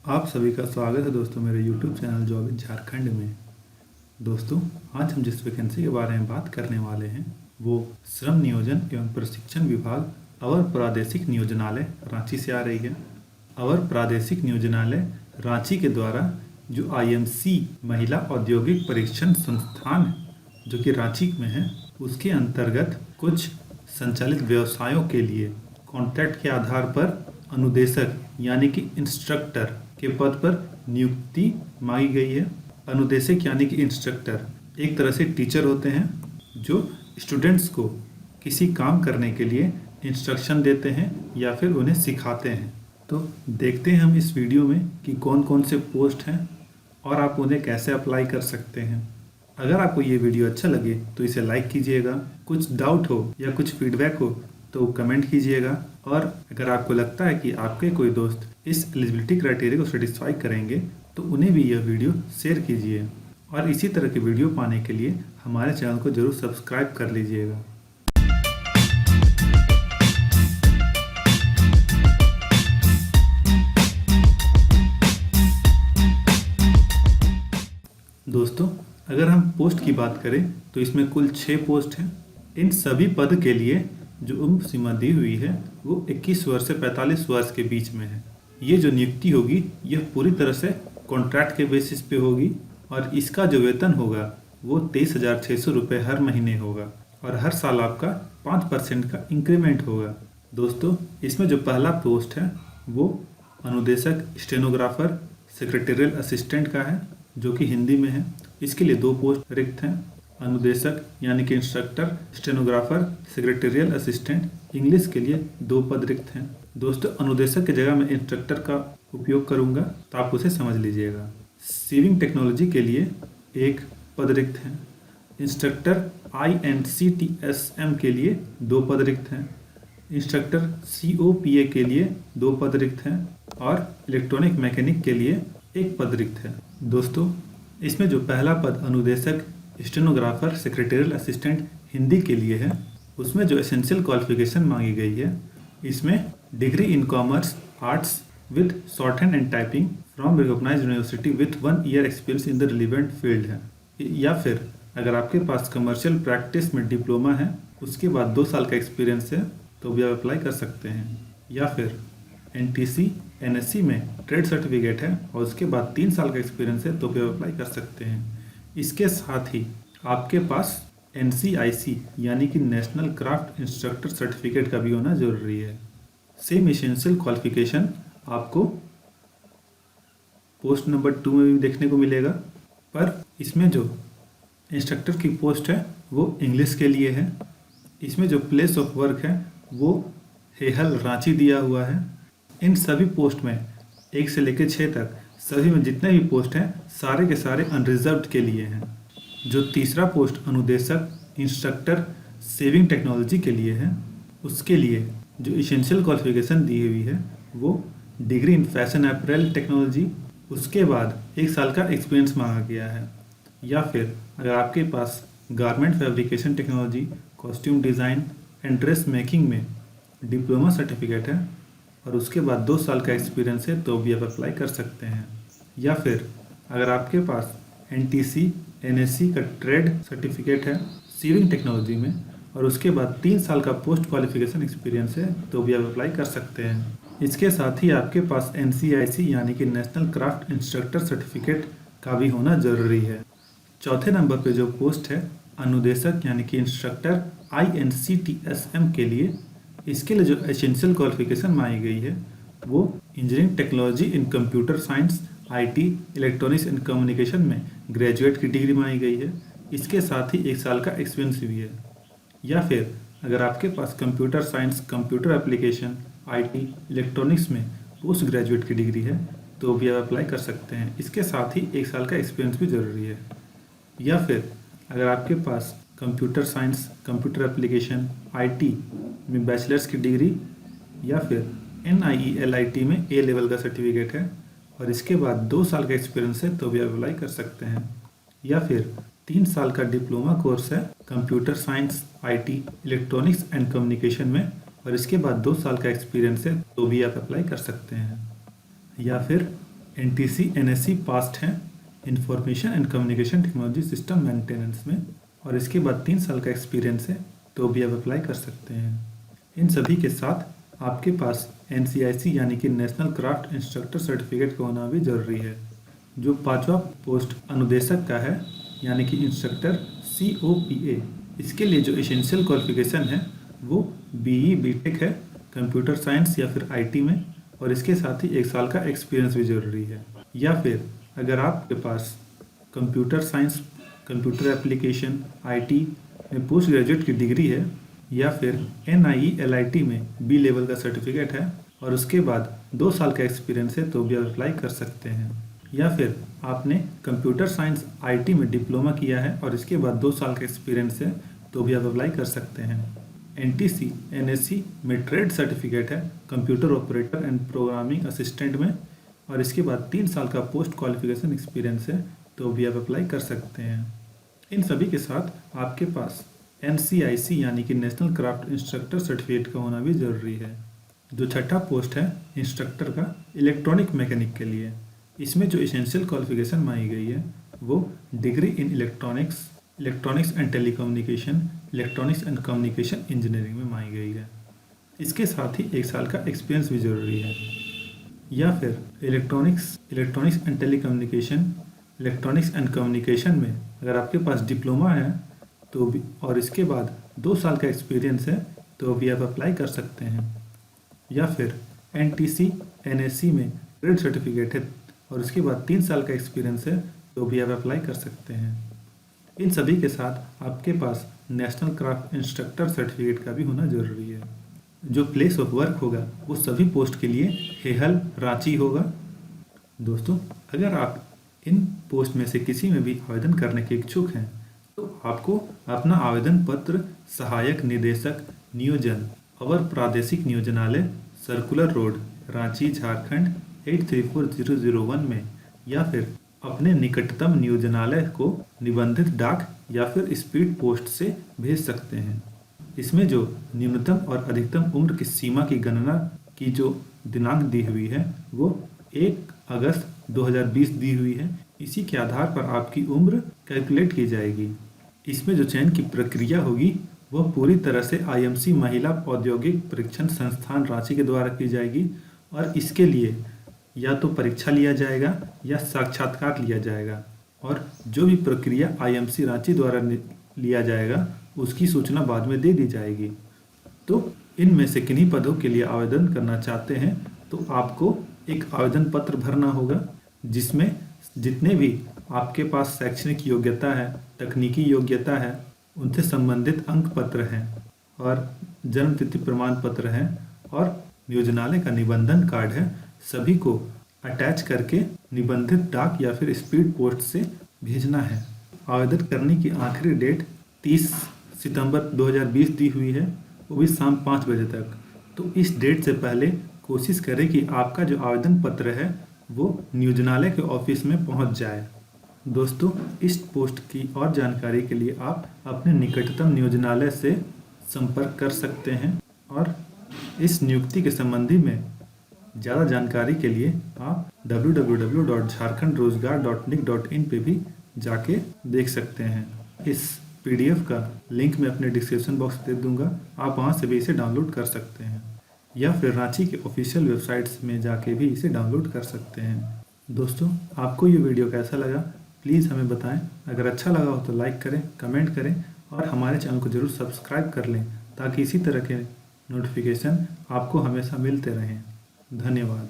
आप सभी का स्वागत है दोस्तों मेरे YouTube channel job in Jharkhand में। दोस्तों, आज हम जिस वैकेंसी के बारे में बात करने वाले हैं वो श्रम नियोजन एवं प्रशिक्षण विभाग अवर प्रादेशिक नियोजनालय रांची से आ रही है। अवर प्रादेशिक नियोजनालय रांची के द्वारा जो IMC महिला औद्योगिक परीक्षण संस्थान जो कि रांची में है, उसके अंतर्गत कुछ संचालित व्यवसायों के लिए कॉन्ट्रैक्ट के आधार पर अनुदेशक यानी कि इंस्ट्रक्टर के पद पर नियुक्ति मांगी गई है। अनुदेशक यानी कि इंस्ट्रक्टर एक तरह से टीचर होते हैं जो स्टूडेंट्स को किसी काम करने के लिए इंस्ट्रक्शन देते हैं या फिर उन्हें सिखाते हैं। तो देखते हैं हम इस वीडियो में कि कौन कौन से पोस्ट हैं और आप उन्हें कैसे अप्लाई कर सकते हैं। अगर आपको ये वीडियो अच्छा लगे तो इसे लाइक कीजिएगा। कुछ डाउट हो या कुछ फीडबैक हो तो कमेंट कीजिएगा। और अगर आपको लगता है कि आपके कोई दोस्त इस एलिजिबिलिटी क्राइटेरिया को सेटिस्फाई करेंगे तो उन्हें भी यह वीडियो शेयर कीजिए। और इसी तरह के वीडियो पाने के लिए हमारे चैनल को जरूर सब्सक्राइब कर लीजिएगा। दोस्तों, अगर हम पोस्ट की बात करें तो इसमें कुल 6 पोस्ट हैं। इन सभी पद के लिए जो उम्र सीमा दी हुई है वो 21 वर्ष से 45 वर्ष के बीच में है। ये जो नियुक्ति होगी यह पूरी तरह से कॉन्ट्रैक्ट के बेसिस पे होगी और इसका जो वेतन होगा वो 23,600 रुपये हर महीने होगा और हर साल आपका 5% का इंक्रीमेंट होगा। दोस्तों, इसमें जो पहला पोस्ट है वो अनुदेशक स्टेनोग्राफर सेक्रेटेरियल असिस्टेंट का है जो कि हिंदी में है। इसके लिए 2 पोस्ट रिक्त हैं। अनुदेशक यानी कि instructor, stenographer, secretarial assistant English के लिए 2 पद रिक्त हैं। दोस्तों, अनुदेशक की जगह मैं इंस्ट्रक्टर का उपयोग करूंगा तो आप उसे समझ लीजिएगा। सीविंग टेक्नोलॉजी के लिए 1 पद रिक्त हैं। इंस्ट्रक्टर INCTSM के लिए 2 पद रिक्त हैं। इंस्ट्रक्टर COPA के लिए 2 पद रिक्त हैं और इलेक्ट्रॉनिक मैकेनिक के लिए 1 पद रिक्त है। दोस्तों, इसमें जो पहला पद अनुदेशक स्टेनोग्राफर सेक्रेटेरियल असिस्टेंट हिंदी के लिए है, उसमें जो एसेंशियल क्वालिफिकेशन मांगी गई है इसमें degree in commerce arts with short hand and typing from recognised university with 1 year experience in the relevant field है। या फिर अगर आपके पास कमर्शियल प्रैक्टिस में डिप्लोमा है, उसके बाद 2 साल का एक्सपीरियंस है तो भी आप अप्लाई कर सकते हैं। या फिर NTC NSC में ट्रेड सर्टिफिकेट है और उसके बाद 3 साल का एक्सपीरियंस है तो भी आप अप्लाई कर सकते हैं। इसके साथ ही आपके पास NCIC यानी कि नेशनल क्राफ्ट इंस्ट्रक्टर सर्टिफिकेट का भी होना जरूरी है। सेम एसेंशियल क्वालिफिकेशन आपको पोस्ट नंबर 2 में भी देखने को मिलेगा, पर इसमें जो इंस्ट्रक्टर की पोस्ट है वो इंग्लिश के लिए है। इसमें जो प्लेस ऑफ वर्क है वो हेहल रांची दिया हुआ है। इन सभी पोस्ट में 1 से लेकर 6 तक सभी में जितने भी पोस्ट हैं सारे के सारे अनरिजर्व्ड के लिए हैं। जो तीसरा पोस्ट अनुदेशक इंस्ट्रक्टर सेविंग टेक्नोलॉजी के लिए है, उसके लिए जो एसेंशियल क्वालिफिकेशन दी हुई है वो डिग्री इन फैशन अपैरेल टेक्नोलॉजी, उसके बाद 1 साल का एक्सपीरियंस मांगा गया है। या फिर अगर आपके पास garment fabrication technology, costume design and dress making में डिप्लोमा सर्टिफिकेट है और उसके बाद 2 साल का एक्सपीरियंस है तो भी आप अप्लाई कर सकते हैं। या फिर अगर आपके पास NTC NSC का ट्रेड सर्टिफिकेट है सीविंग टेक्नोलॉजी में और उसके बाद 3 साल का पोस्ट क्वालिफिकेशन एक्सपीरियंस है तो भी आप अप्लाई कर सकते हैं। इसके साथ ही आपके पास NCIC यानी कि नेशनल क्राफ्ट इंस्ट्रक्टर सर्टिफिकेट का भी होना जरूरी है। चौथे नंबर पे जो पोस्ट है अनुदेशक यानी कि इंस्ट्रक्टर INCTSM के लिए, इसके लिए जो एसेंशियल क्वालिफिकेशन मांगी गई है वो engineering technology in computer science IT electronics and communication में ग्रेजुएट की डिग्री मांगी गई है। इसके साथ ही 1 साल का एक्सपीरियंस भी है। या फिर अगर आपके पास computer science, computer application, IT electronics में पोस्ट ग्रेजुएट की डिग्री है तो भी आप अप्लाई कर सकते हैं। इसके साथ ही 1 साल का एक्सपीरियंस भी ज़रूरी है। या फिर अगर आपके पास computer science, computer application, IT में बैचलर्स की डिग्री या फिर NIELIT में A लेवल का सर्टिफिकेट है और इसके बाद 2 साल का एक्सपीरियंस है तो भी आप अप्लाई कर सकते हैं। या फिर 3 साल का डिप्लोमा कोर्स है computer science, IT electronics and communication में और इसके बाद 2 साल का एक्सपीरियंस है तो भी आप अप्लाई कर सकते हैं। या फिर NTC NSC पास्ट हैं information and communication technology system maintenance में, और इसके बाद 3 साल का एक्सपीरियंस है तो भी आप अप्लाई कर सकते हैं। इन सभी के साथ आपके पास NCIC यानी कि नेशनल क्राफ्ट इंस्ट्रक्टर सर्टिफिकेट का होना भी ज़रूरी है। जो 5वां पोस्ट अनुदेशक का है यानी कि इंस्ट्रक्टर COPA, इसके लिए जो एसेंशियल क्वालिफिकेशन है वो BE BTech है कंप्यूटर साइंस या फिर IT में, और इसके साथ ही 1 साल का एक्सपीरियंस भी ज़रूरी है। या फिर अगर आपके पास computer science, computer application, IT में पोस्ट ग्रेजुएट की डिग्री है, या फिर NIE LIT में B लेवल का सर्टिफिकेट है और उसके बाद 2 साल का एक्सपीरियंस है तो भी आप अप्लाई कर सकते हैं। या फिर आपने कंप्यूटर साइंस IT में डिप्लोमा किया है और इसके बाद 2 साल का एक्सपीरियंस है तो भी आप अप्लाई कर सकते हैं। NTC NSC में ट्रेड सर्टिफिकेट है computer operator and programming assistant में, और इसके बाद 3 साल का पोस्ट क्वालिफिकेशन एक्सपीरियंस है तो भी आप अप्लाई कर सकते हैं। इन सभी के साथ आपके पास NCIC यानी कि नेशनल क्राफ्ट इंस्ट्रक्टर सर्टिफिकेट का होना भी ज़रूरी है। जो 6ठा पोस्ट है इंस्ट्रक्टर का इलेक्ट्रॉनिक मैकेनिक के लिए, इसमें जो एसेंशियल क्वालिफिकेशन मांगी गई है वो degree in electronics and telecommunication, electronics and communication engineering में मांगी गई है। इसके साथ ही 1 साल का एक्सपीरियंस भी ज़रूरी है। या फिर electronics and telecommunication, electronics and communication में अगर आपके पास डिप्लोमा है तो भी, और इसके बाद 2 साल का एक्सपीरियंस है तो भी आप अप्लाई कर सकते हैं। या फिर NTC NSC में ट्रेड सर्टिफिकेट है और उसके बाद 3 साल का एक्सपीरियंस है तो भी आप अप्लाई कर सकते हैं। इन सभी के साथ आपके पास नेशनल क्राफ्ट इंस्ट्रक्टर सर्टिफिकेट का भी होना ज़रूरी है। जो प्लेस ऑफ वर्क होगा वो सभी पोस्ट के लिए हेहल रांची होगा। दोस्तों, अगर आप इन पोस्ट में से किसी में भी आवेदन करने के इच्छुक हैं तो आपको अपना आवेदन पत्र सहायक निदेशक नियोजन अवर प्रादेशिक नियोजनालय सर्कुलर रोड रांची झारखंड 834001 में या फिर अपने निकटतम नियोजनालय को निबंधित डाक या फिर स्पीड पोस्ट से भेज सकते हैं। इसमें जो न्यूनतम और अधिकतम उम्र की सीमा की गणना की जो दिनांक दी हुई है वो 1 अगस्त 2020 दी हुई है। इसी के आधार पर आपकी उम्र कैलकुलेट की जाएगी। इसमें जो चयन की प्रक्रिया होगी वह पूरी तरह से IMC महिला औद्योगिक परीक्षण संस्थान रांची के द्वारा की जाएगी, और इसके लिए या तो परीक्षा लिया जाएगा या साक्षात्कार लिया जाएगा, और जो भी प्रक्रिया IMC रांची द्वारा लिया जाएगा उसकी सूचना बाद में दे दी जाएगी। तो इनमें से किन्हीं पदों के लिए आवेदन करना चाहते हैं तो आपको एक आवेदन पत्र भरना होगा जिसमें जितने भी आपके पास शैक्षणिक योग्यता है, तकनीकी योग्यता है, उनसे संबंधित अंक पत्र हैं और जन्म तिथि प्रमाण पत्र हैं और नियोजनालय का निबंधन कार्ड है, सभी को अटैच करके निबंधित डाक या फिर स्पीड पोस्ट से भेजना है। आवेदन करने की आखिरी डेट 30 सितंबर 2020 दी हुई है, वो भी शाम 5 बजे तक। तो इस डेट से पहले कोशिश करें कि आपका जो आवेदन पत्र है वो नियोजनालय के ऑफिस में पहुंच जाए। दोस्तों, इस पोस्ट की और जानकारी के लिए आप अपने निकटतम नियोजनालय से संपर्क कर सकते हैं, और इस नियुक्ति के संबंधी में ज़्यादा जानकारी के लिए आप www.jharkhandrozgar.nic.in पे भी जाके देख सकते हैं। इस PDF का लिंक मैं अपने डिस्क्रिप्शन बॉक्स दे दूंगा, आप वहाँ से भी इसे डाउनलोड कर सकते हैं, या फिर रांची के ऑफिशियल वेबसाइट्स में जाके भी इसे डाउनलोड कर सकते हैं। दोस्तों, आपको ये वीडियो कैसा लगा प्लीज़ हमें बताएं। अगर अच्छा लगा हो तो लाइक करें, कमेंट करें और हमारे चैनल को ज़रूर सब्सक्राइब कर लें ताकि इसी तरह के नोटिफिकेशन आपको हमेशा मिलते रहें। धन्यवाद।